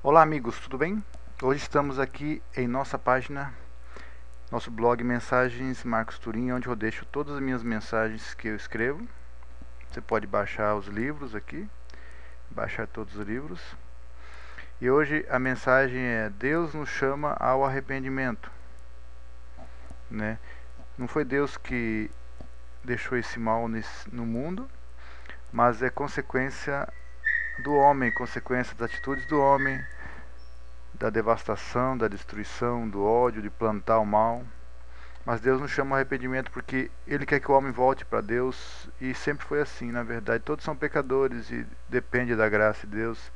Olá amigos, tudo bem? Hoje estamos aqui em nossa página, nosso blog Mensagens Marcos Turim, onde eu deixo todas as minhas mensagens que eu escrevo. Você pode baixar os livros aqui, baixar todos os livros. E hoje a mensagem é: Deus nos chama ao arrependimento, né? Não foi Deus que deixou esse mal no mundo, mas é consequência do homem, consequência das atitudes do homem, da devastação, da destruição, do ódio, de plantar o mal. Mas Deus nos chama ao arrependimento porque Ele quer que o homem volte para Deus, e sempre foi assim, na verdade. Todos são pecadores e depende da graça de Deus.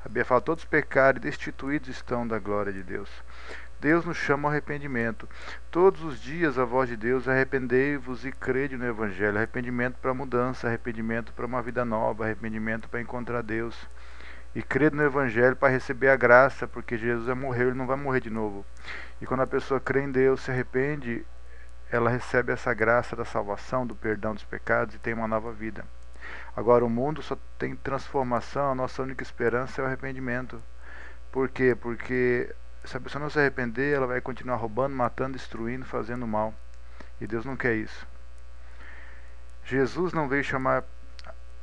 A Bíblia fala: todos pecaram e destituídos estão da glória de Deus. Deus nos chama ao arrependimento. Todos os dias a voz de Deus: arrependei-vos e crede no Evangelho. Arrependimento para mudança, arrependimento para uma vida nova, arrependimento para encontrar Deus. E crede no Evangelho para receber a graça, porque Jesus já morreu, Ele não vai morrer de novo. E quando a pessoa crê em Deus, se arrepende, ela recebe essa graça da salvação, do perdão dos pecados e tem uma nova vida. Agora o mundo só tem transformação, a nossa única esperança é o arrependimento. Por quê? Porque se a pessoa não se arrepender, ela vai continuar roubando, matando, destruindo, fazendo mal. E Deus não quer isso. Jesus não veio chamar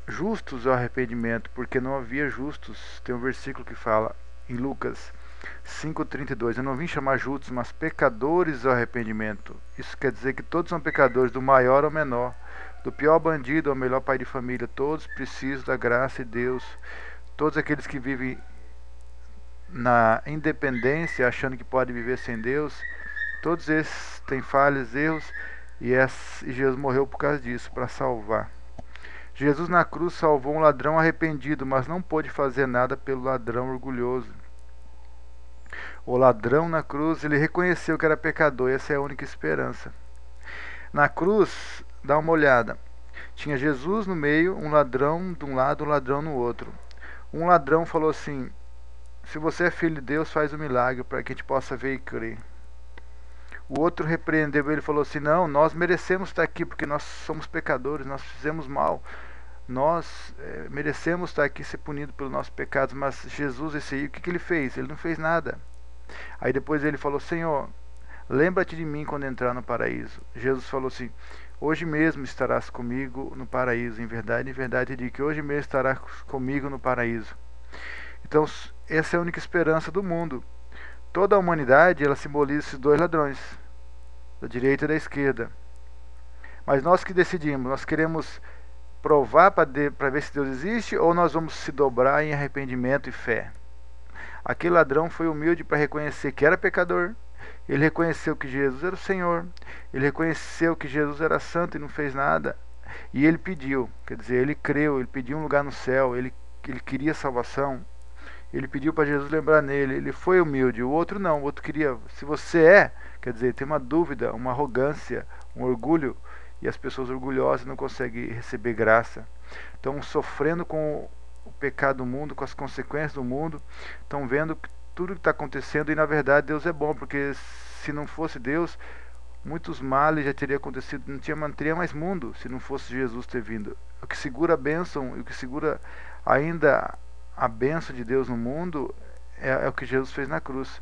justos ao arrependimento, porque não havia justos. Tem um versículo que fala em Lucas 5,32: eu não vim chamar justos, mas pecadores ao arrependimento. Isso quer dizer que todos são pecadores, do maior ao menor, do pior bandido ao melhor pai de família. Todos precisam da graça de Deus. Todos aqueles que vivem na independência, achando que podem viver sem Deus, todos esses têm falhas, erros, e Jesus morreu por causa disso, para salvar. Jesus na cruz salvou um ladrão arrependido, mas não pôde fazer nada pelo ladrão orgulhoso. O ladrão na cruz, ele reconheceu que era pecador, e essa é a única esperança. Na cruz, dá uma olhada. Tinha Jesus no meio, um ladrão de um lado, um ladrão no outro. Um ladrão falou assim: se você é filho de Deus, faz um milagre para que a gente possa ver e crer. O outro repreendeu ele e falou assim: não, nós merecemos estar aqui porque nós somos pecadores, nós fizemos mal. Nós merecemos estar aqui, ser punidos pelos nossos pecados. Mas Jesus, esse aí, o que ele fez? Ele não fez nada. Aí depois ele falou: Senhor, lembra-te de mim quando entrar no paraíso. Jesus falou assim: hoje mesmo estarás comigo no paraíso. Em verdade, eu digo que hoje mesmo estarás comigo no paraíso. Então, essa é a única esperança do mundo. Toda a humanidade, ela simboliza esses dois ladrões, da direita e da esquerda. Mas nós que decidimos, nós queremos provar para ver se Deus existe, ou nós vamos se dobrar em arrependimento e fé? Aquele ladrão foi humilde para reconhecer que era pecador. Ele reconheceu que Jesus era o Senhor. Ele reconheceu que Jesus era santo e não fez nada. E ele pediu, quer dizer, ele creu, ele pediu um lugar no céu, ele queria salvação. Ele pediu para Jesus lembrar nele, ele foi humilde. O outro não, o outro queria, se você quer dizer, tem uma dúvida, uma arrogância, um orgulho, e as pessoas orgulhosas não conseguem receber graça. Estão sofrendo com o pecado do mundo, com as consequências do mundo, estão vendo tudo que está acontecendo, e na verdade Deus é bom, porque se não fosse Deus, muitos males já teriam acontecido, não teria mais mundo se não fosse Jesus ter vindo. O que segura a bênção, e o que segura ainda a bênção de Deus no mundo é o que Jesus fez na cruz.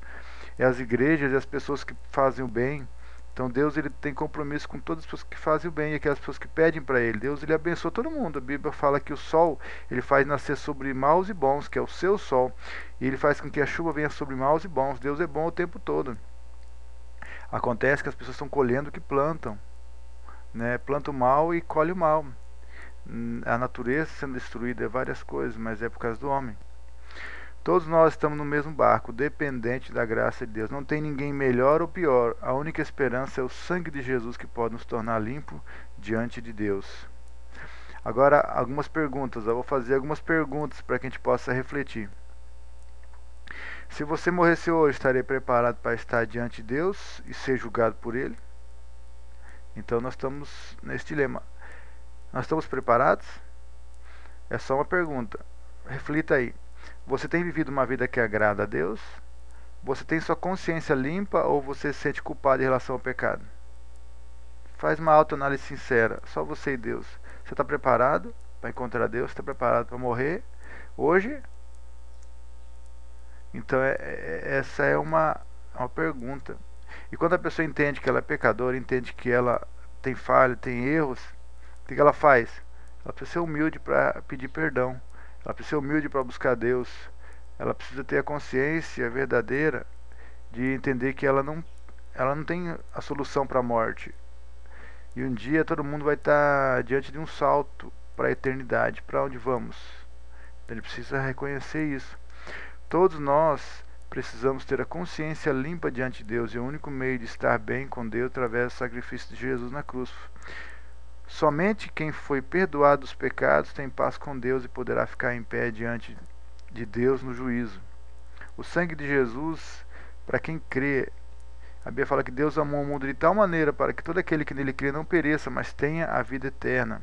É as igrejas e as pessoas que fazem o bem. Então Deus, ele tem compromisso com todas as pessoas que fazem o bem e aquelas pessoas que pedem para ele. Deus, ele abençoa todo mundo. A Bíblia fala que o sol, ele faz nascer sobre maus e bons, que é o seu sol, e ele faz com que a chuva venha sobre maus e bons. Deus é bom o tempo todo. Acontece que as pessoas estão colhendo o que plantam, né? Plantam o mal e colhem o mal. A natureza sendo destruída é várias coisas, mas é por causa do homem. Todos nós estamos no mesmo barco, dependente da graça de Deus. Não tem ninguém melhor ou pior. A única esperança é o sangue de Jesus, que pode nos tornar limpo diante de Deus. Agora, algumas perguntas. Eu vou fazer algumas perguntas para que a gente possa refletir. Se você morresse hoje, estaria preparado para estar diante de Deus e ser julgado por Ele? Então nós estamos nesse dilema. Nós estamos preparados? É só uma pergunta. Reflita aí. Você tem vivido uma vida que agrada a Deus? Você tem sua consciência limpa ou você se sente culpado em relação ao pecado? Faz uma autoanálise sincera. Só você e Deus. Você está preparado para encontrar Deus? Está preparado para morrer hoje? Então essa é uma pergunta. E quando a pessoa entende que ela é pecadora, entende que ela tem falha, tem erros, o que ela faz? Ela precisa ser humilde para pedir perdão. Ela precisa ser humilde para buscar Deus. Ela precisa ter a consciência verdadeira de entender que ela não tem a solução para a morte. E um dia todo mundo vai estar diante de um salto para a eternidade. Para onde vamos? Ele precisa reconhecer isso. Todos nós precisamos ter a consciência limpa diante de Deus, e o único meio de estar bem com Deus é através do sacrifício de Jesus na cruz. Somente quem foi perdoado dos pecados tem paz com Deus e poderá ficar em pé diante de Deus no juízo. O sangue de Jesus, para quem crê, a Bíblia fala que Deus amou o mundo de tal maneira para que todo aquele que nele crê não pereça, mas tenha a vida eterna.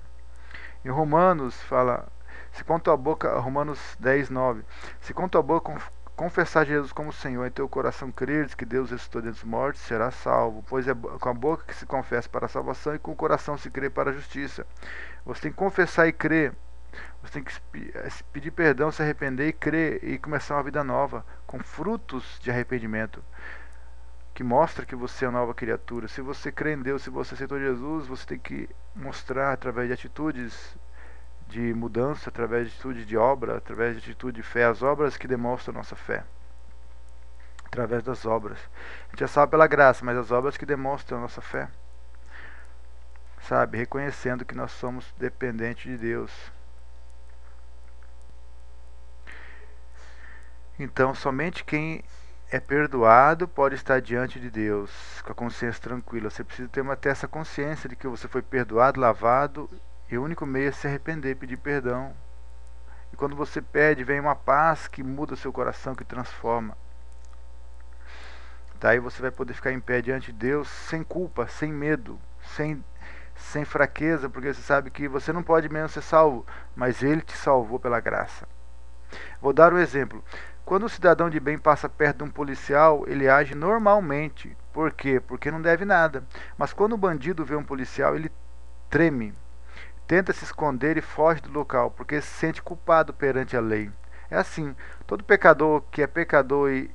Em Romanos fala, se com tua boca, Romanos 10, 9, se com tua boca confessar Jesus como Senhor, em teu coração creres que Deus ressuscitou dentre os mortos, será salvo, pois é com a boca que se confessa para a salvação e com o coração se crê para a justiça. Você tem que confessar e crer, você tem que pedir perdão, se arrepender e crer e começar uma vida nova, com frutos de arrependimento, que mostra que você é uma nova criatura. Se você crê em Deus, se você aceitou Jesus, você tem que mostrar através de atitudes de mudança, através de atitude de obra, através de atitude de fé, as obras que demonstram nossa fé. Através das obras. A gente já sabe pela graça, mas as obras que demonstram a nossa fé. Sabe? Reconhecendo que nós somos dependentes de Deus. Então, somente quem é perdoado pode estar diante de Deus com a consciência tranquila. Você precisa ter essa consciência de que você foi perdoado, lavado, e o único meio é se arrepender, pedir perdão. E quando você pede, vem uma paz que muda o seu coração, que transforma. Daí você vai poder ficar em pé diante de Deus sem culpa, sem medo, sem fraqueza, porque você sabe que você não pode mesmo ser salvo, mas Ele te salvou pela graça. Vou dar um exemplo. Quando o cidadão de bem passa perto de um policial, ele age normalmente. Por quê? Porque não deve nada. Mas quando o bandido vê um policial, ele treme, tenta se esconder e foge do local, porque se sente culpado perante a lei. É assim, todo pecador que é pecador e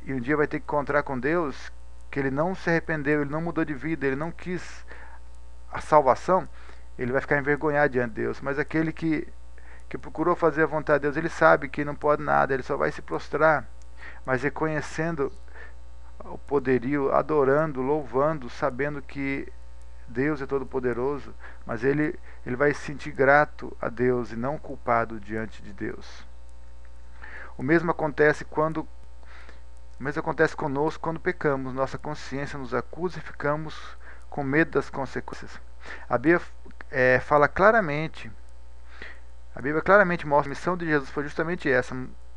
um dia vai ter que encontrar com Deus, que ele não se arrependeu, ele não mudou de vida, ele não quis a salvação, ele vai ficar envergonhado diante de Deus. Mas aquele que procurou fazer a vontade de Deus, ele sabe que não pode nada, ele só vai se prostrar, mas reconhecendo o poderio, adorando, louvando, sabendo que Deus é todo poderoso, mas ele vai se sentir grato a Deus e não culpado diante de Deus. O mesmo acontece conosco quando pecamos. Nossa consciência nos acusa e ficamos com medo das consequências. A Bíblia fala claramente, a Bíblia claramente mostra que a missão de Jesus foi justamente essa: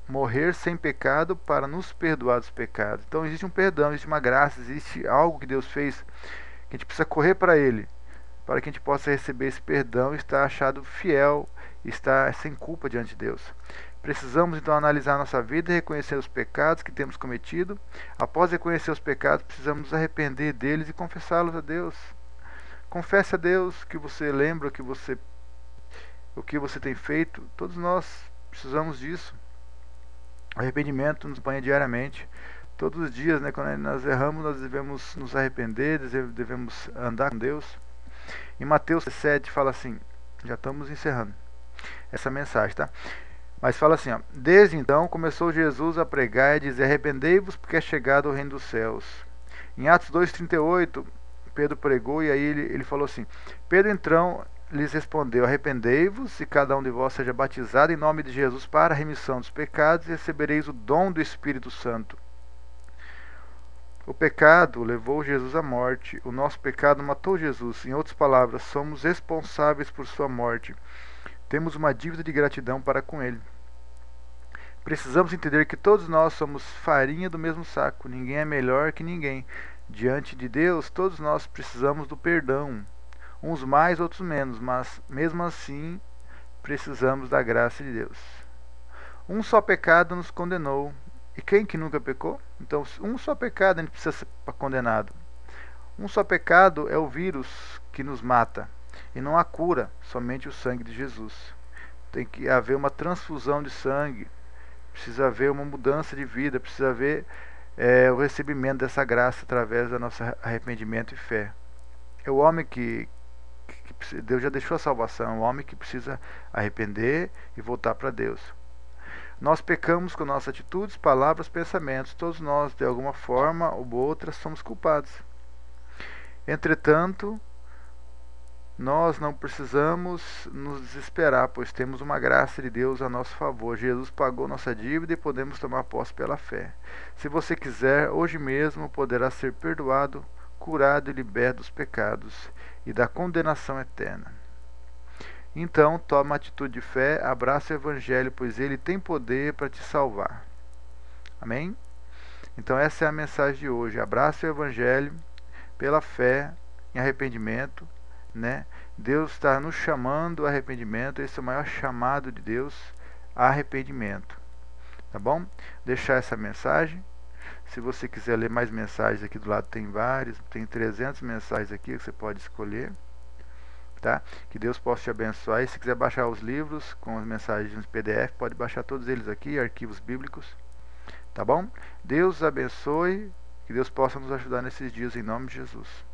morrer sem pecado para nos perdoar dos pecados. Então existe um perdão, existe uma graça, existe algo que Deus fez, que a gente precisa correr para Ele, para que a gente possa receber esse perdão e estar achado fiel, estar sem culpa diante de Deus. Precisamos então analisar nossa vida e reconhecer os pecados que temos cometido. Após reconhecer os pecados, precisamos nos arrepender deles e confessá-los a Deus. Confesse a Deus que você lembra, o que você tem feito. Todos nós precisamos disso. O arrependimento nos banha diariamente. Todos os dias, né, quando nós erramos, nós devemos nos arrepender, devemos andar com Deus. Em Mateus 7 fala assim, já estamos encerrando essa mensagem, tá? Mas fala assim, ó, desde então começou Jesus a pregar e dizer: arrependei-vos, porque é chegado o reino dos céus. Em Atos 2,38, Pedro pregou e aí ele falou assim: Pedro então lhes respondeu: arrependei-vos e cada um de vós seja batizado em nome de Jesus para a remissão dos pecados e recebereis o dom do Espírito Santo. O pecado levou Jesus à morte, o nosso pecado matou Jesus. Em outras palavras, somos responsáveis por sua morte. Temos uma dívida de gratidão para com Ele. Precisamos entender que todos nós somos farinha do mesmo saco. Ninguém é melhor que ninguém. Diante de Deus, todos nós precisamos do perdão. Uns mais, outros menos, mas mesmo assim precisamos da graça de Deus. Um só pecado nos condenou. E quem que nunca pecou? Então, um só pecado a gente precisa ser condenado. Um só pecado é o vírus que nos mata. E não há cura, somente o sangue de Jesus. Tem que haver uma transfusão de sangue precisa haver uma mudança de vida, precisa haver o recebimento dessa graça através do nosso arrependimento e fé. É o homem que Deus já deixou a salvação, é o homem que precisa arrepender e voltar para Deus. Nós pecamos com nossas atitudes, palavras, pensamentos. Todos nós, de alguma forma ou outra, somos culpados. Entretanto, nós não precisamos nos desesperar, pois temos uma graça de Deus a nosso favor. Jesus pagou nossa dívida e podemos tomar posse pela fé. Se você quiser, hoje mesmo poderá ser perdoado, curado e liberto dos pecados e da condenação eterna. Então, toma uma atitude de fé, abraça o Evangelho, pois ele tem poder para te salvar. Amém? Então essa é a mensagem de hoje. Abraça o Evangelho pela fé em arrependimento, né? Deus está nos chamando a arrependimento. Esse é o maior chamado de Deus, arrependimento. Tá bom? Deixar essa mensagem. Se você quiser ler mais mensagens, aqui do lado tem várias, tem 300 mensagens aqui que você pode escolher. Tá? Que Deus possa te abençoar. E se quiser baixar os livros com as mensagens em PDF, pode baixar todos eles aqui, arquivos bíblicos. Tá bom? Deus abençoe. Que Deus possa nos ajudar nesses dias em nome de Jesus.